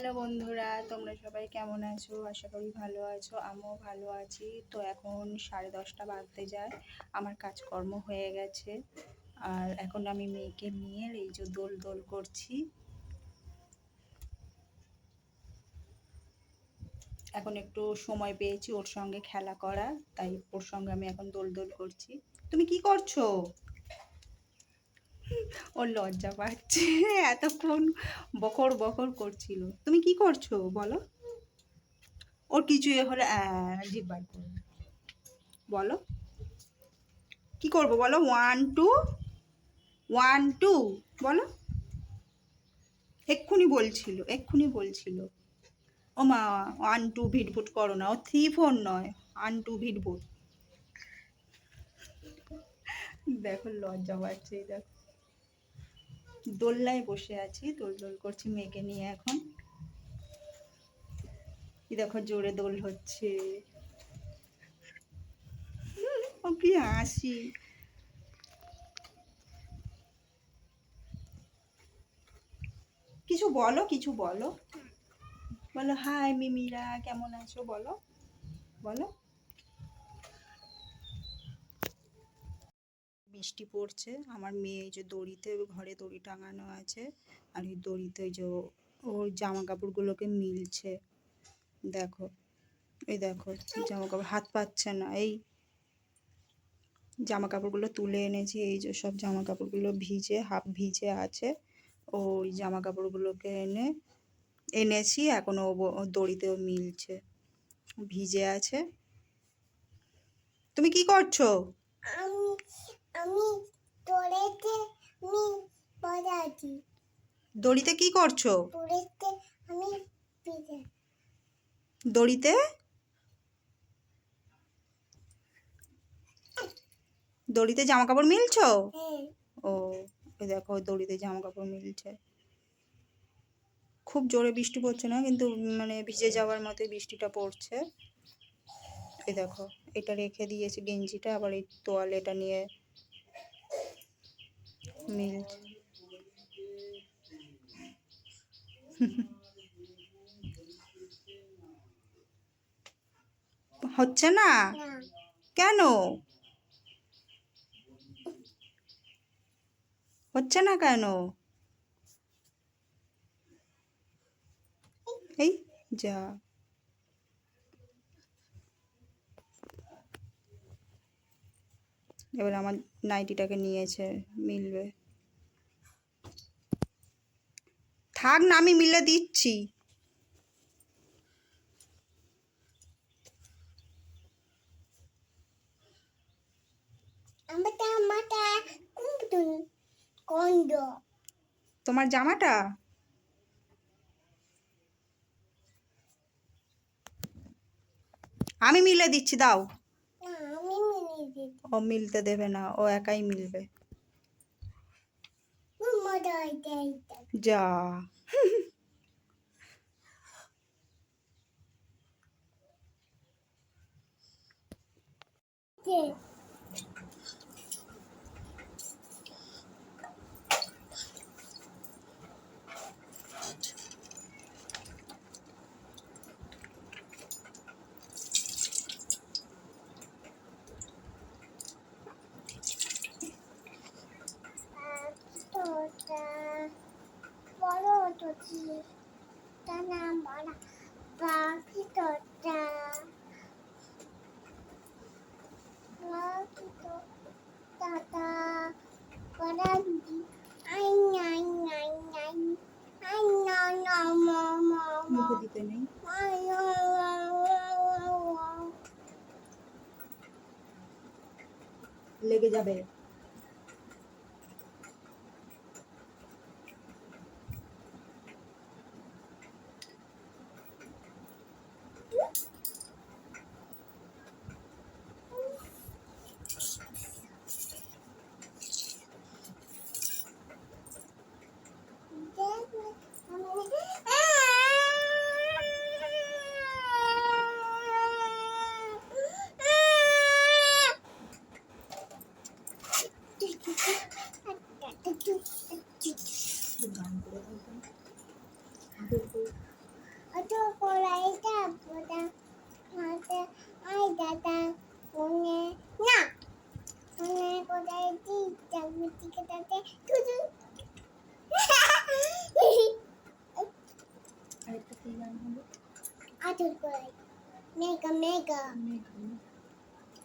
Hello বন্ধুরা, তোমরা সবাই কেমন আছো? আশা করি ভালো আছো, আমিও ভালো আছি। তো এখন 10:30 বাজতে যায়, আমার কাজকর্ম হয়ে গেছে। আর এখন আমি মেয়েকে নিয়ে এই যে দোল দোল করছি। এখন একটু সময় পেয়েছি ওর সঙ্গে খেলা করার, তাই ওর সঙ্গে আমি এখন দোল দোল করছি। তুমি কি করছো? ওর লজ্জা পাচ্ছে, এতক্ষণ বকর বকর করছিল। তুমি কি করছো বলো? ওর কিছু হলে জিভ বার করবে। বলো কি করবো বলো? 1 2 1 2 বলো। এক্ষুনি বলছিল। ও মা, 1 2 ভিটভুট করো না, ও 3 4 নয়, 1 2 ভিটভুট। দেখো লজ্জা পাচ্ছে। দেখো দোলনায় বসে আছি, দোল দোল করছি মেয়েকে নিয়ে এখন। দেখো জোরে দোল হচ্ছে। ও কি হাসি! কিছু বলো, কিছু বলো। বলো হাই মিমিরা, কেমন আছো বলো। বলো। বৃষ্টি পড়ছে, আমার মেয়ে এই যে দড়িতে, ঘরে দড়ি টাঙানো আছে, আর এই দড়িতে ওই যে ওর জামা কাপড়গুলোকে মিলছে। দেখো, এই দেখো জামা কাপড় হাত পাচ্ছে না। এই জামা কাপড়গুলো তুলে এনেছি, এই যে সব জামা কাপড়গুলো ভিজে, হাফ ভিজে আছে। ওই জামা কাপড়গুলোকে এনেছি, এখন ও দড়িতেও মিলছে, ভিজে আছে। তুমি কি করছো? আমি আমি দড়িতে দড়িতে কি করছো? দড়িতে দড়িতে জামা কাপড় মিলছো? ও, এই দেখো দড়িতে জামা কাপড় মিলছে। খুব জোরে বৃষ্টি পড়ছে না, কিন্তু মানে ভিজে যাওয়ার মতো বৃষ্টিটা পড়ছে। এই দেখো, এটা রেখে দিয়েছি গেঞ্জিটা, আবার এই তোয়ালেটা নিয়ে মিলছে। হচ্ছে না কেন? হচ্ছে না কেন? এই যা, এবার আমার নাইটিটাকে নিয়েছে, মিলবে। থাক না, আমি মিলে দিচ্ছি। তোমার জামাটা আমি মিলে দিচ্ছি, দাও। ও মিলতে দেবে না, ও একাই মিলবে। যা, মুখে দিতে নেই। লেগে যাবে। আরেকটা কি গান হবে? Mega mega Megha.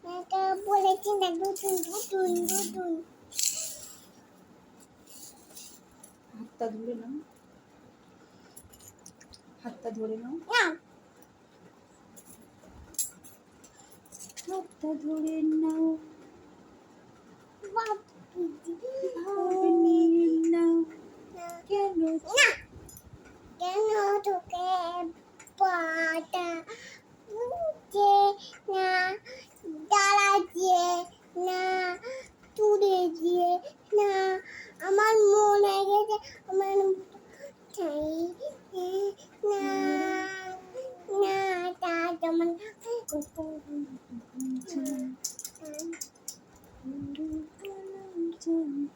মেগা বলেছি না দুটুন দুটুন দুটুন হাতটা ধরে নাও, হাতটা ধরে নাও, না হাতটা ধরে নাও, বাবুজি ভাবে নিয়ে নাও, কেন না কেন তোকে পাটা বুঝে না ডালা দিয়ে না তুলে দিয়ে না আমার মনে গেছে আমার চাই না না তা যেমন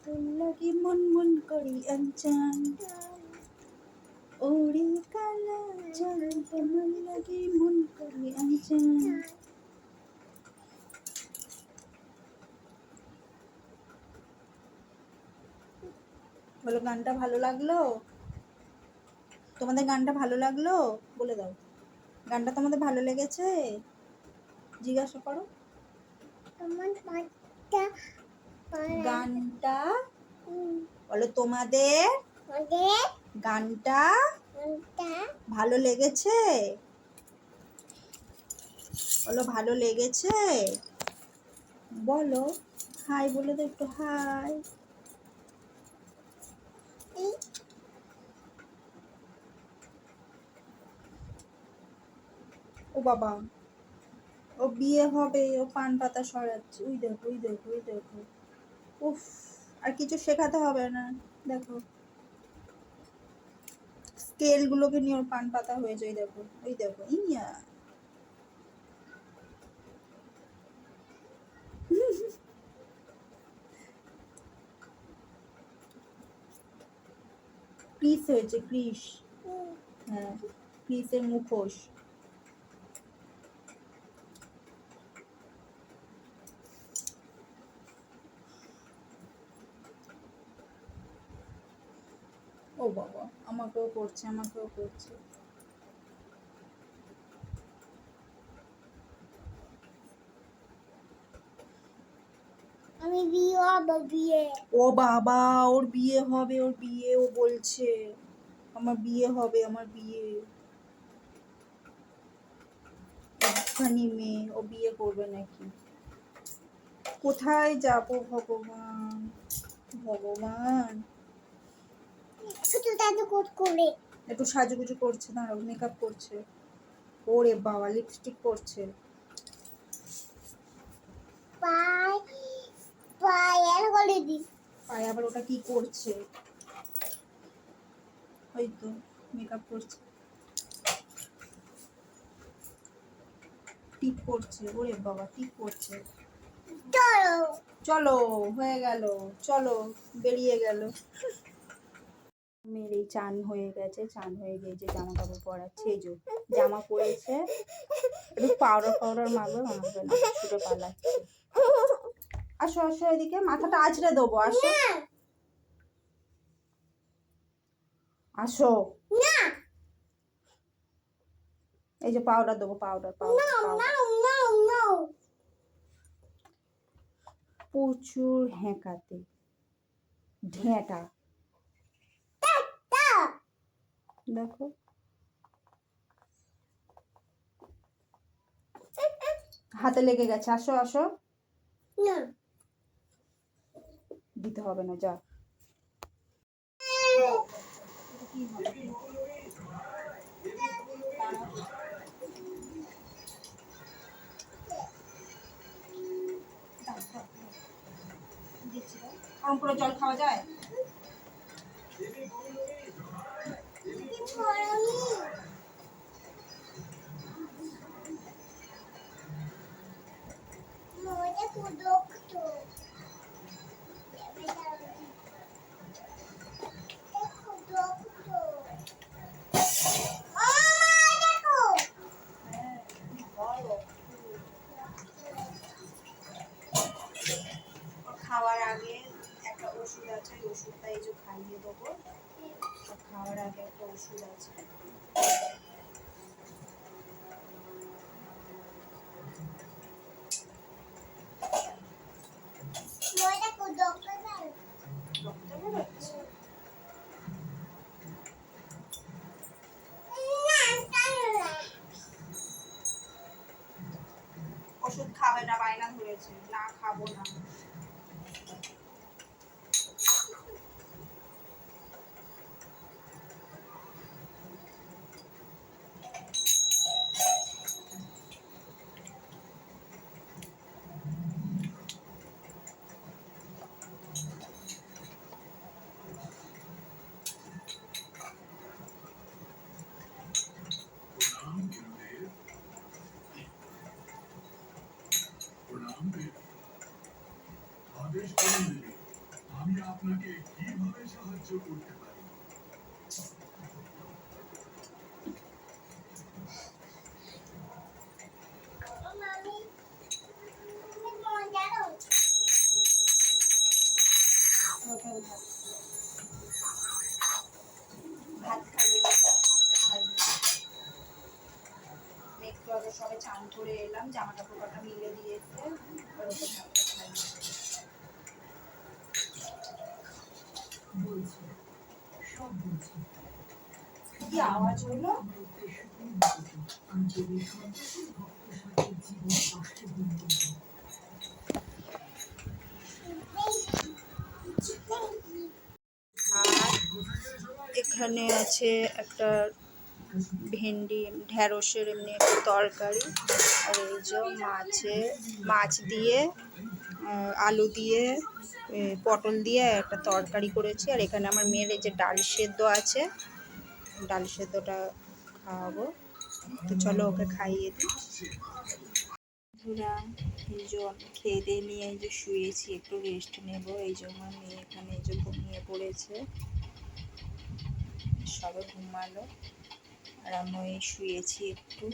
তোর লাগি মন মন করি আনচান, ওরে কালা চান তোমার লাগি মন করি আনচান। বলো গানটা ভালো লাগলো? তোমাদের গানটা ভালো লাগলো? বলে দাও, গানটা তোমাদের ভালো লেগেছে? জিজ্ঞাসা করো। আমার পাটা গানটা বলো, তোমাদের ওদের গানটা ওটা ভালো লেগেছে? বলো ভালো লেগেছে। বলো হাই বলে তো, একটু হাই। ও বাবা, ও বিয়ে হবে, ও পান পাতা সরাচ্ছে, ওই দেখো ওই দেখো ওই দেখো। উফ, আর কিছু শেখাতে হবে না। দেখো স্কেল গুলোকে নিয়ে ওর পান পাতা হয়েছে, ওই দেখো ওই দেখো। ইয়া ক্রিস হয়েছে, ক্রিস। হ্যাঁ, ক্রিসের মুখোশ। ও বাবা, আমাকেও করছে, আমাকেও করছে। আমি বিয়ে হবে বিয়ে ও বাবা, ওর বিয়ে হবে, ওর বিয়ে, ও বলছে আমার বিয়ে হবে, আমার বিয়ে। একটুখানি মেয়ে, ও বিয়ে করবে নাকি? কোথায় যাব ভগবান, ভগবান। শুধু দাদু কোট করে একটু সাজুগুজু করছে, দাঁড়াও, মেকআপ করছে। ওরে বাবা, লিপস্টিক করছে। পাই পায়ের গলে দি পায়ে আবার ওটা কি করছে? ওই তো মেকআপ করছে, টিপ করছে। ওরে বাবা, টিপ করছে। চলো চলো, হয়ে গেল, চলো, বেরিয়ে গেল। মেয়ের এই চান হয়ে গেছে, চান হয়ে গিয়েছে, জামা কাপড় পরাচ্ছে। এই যে জামা পরেছে, একটু পাউডার পাউডার মাখবে, মাখবে না, ছুটে পালাচ্ছে। আসো আসো, এদিকে মাথাটা আছড়ে দেবো, আসো আসো। না এই যে পাউডার দেবো, powder powder no powder. no no প্রচুর হ্যাঁকাতে, ঢেঁটা। দেখো হাতে লেগে গেছে, আসো আসো। না দিতে হবে না, যা। কি হবে? দিচ্ছি, গরম করে জল খাওয়া যায়? মোটা কুদক তো কুদক তো হয় না, বায়না ধরেছে না খাবো না। আমি আপনাকে কিভাবে সাহায্য করতে পারি? ভাত খাইয়ে দিলাম, ভাতটা খাইয়ে আমি একটু আগে সবাই চান করে এলাম, জামা কাপড় কটা মিলে দিয়েছে, আর ওকে ভাতটা খাইয়ে বলছি, সব বলছি। কি আওয়াজ হলো? আমি যদি সন্তানের ভক্তের সাথে জীবন কষ্টে দিন করব। আর এখানে আছে একটা ভেন্ডি ঢ্যাঁড়সের এমনি একটা তরকারি, আর এই যে মাছ দিয়ে আলু দিয়ে পটল দিয়ে একটা তরকারি করেছি। আর এখানে আমার মেয়ের এই যে ডাল সেদ্ধ আছে, ডাল সেদ্ধটা খাওয়াবো। তো চলো ওকে খাইয়ে দিই। বন্ধুরা, এই যে আমি খেয়ে দিয়ে নিয়ে এই যে শুয়েছি, একটু রেস্ট নেব। এই যে আমার মেয়ে এখানে এই যে ঘুমিয়ে পড়েছে, সবে ঘুমালো, আর আমি এই শুয়েছি একটু।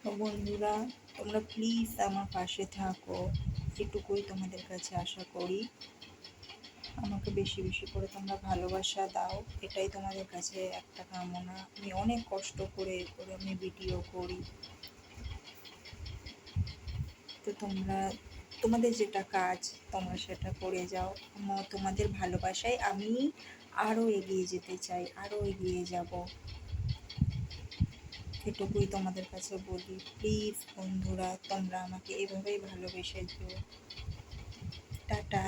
তো বন্ধুরা, তোমরা প্লিজ আমার পাশে থাকো, এটুকুই তোমাদের কাছে আশা করি। আমাকে বেশি বেশি করে তোমরা ভালোবাসা দাও, এটাই তোমাদের কাছে একটা কামনা। আমি অনেক কষ্ট করে আমি ভিডিও করি, তো তোমাদের যেটা কাজ তোমরা সেটা করে যাও। তোমাদের ভালোবাসায় আমি আরও এগিয়ে যেতে চাই, আরও এগিয়ে যাব, এটুকুই তোমাদের কাছে বলি। প্লিজ বন্ধুরা, তোমরা আমাকে এভাবেই ভালোবেসে দিও। টাটা।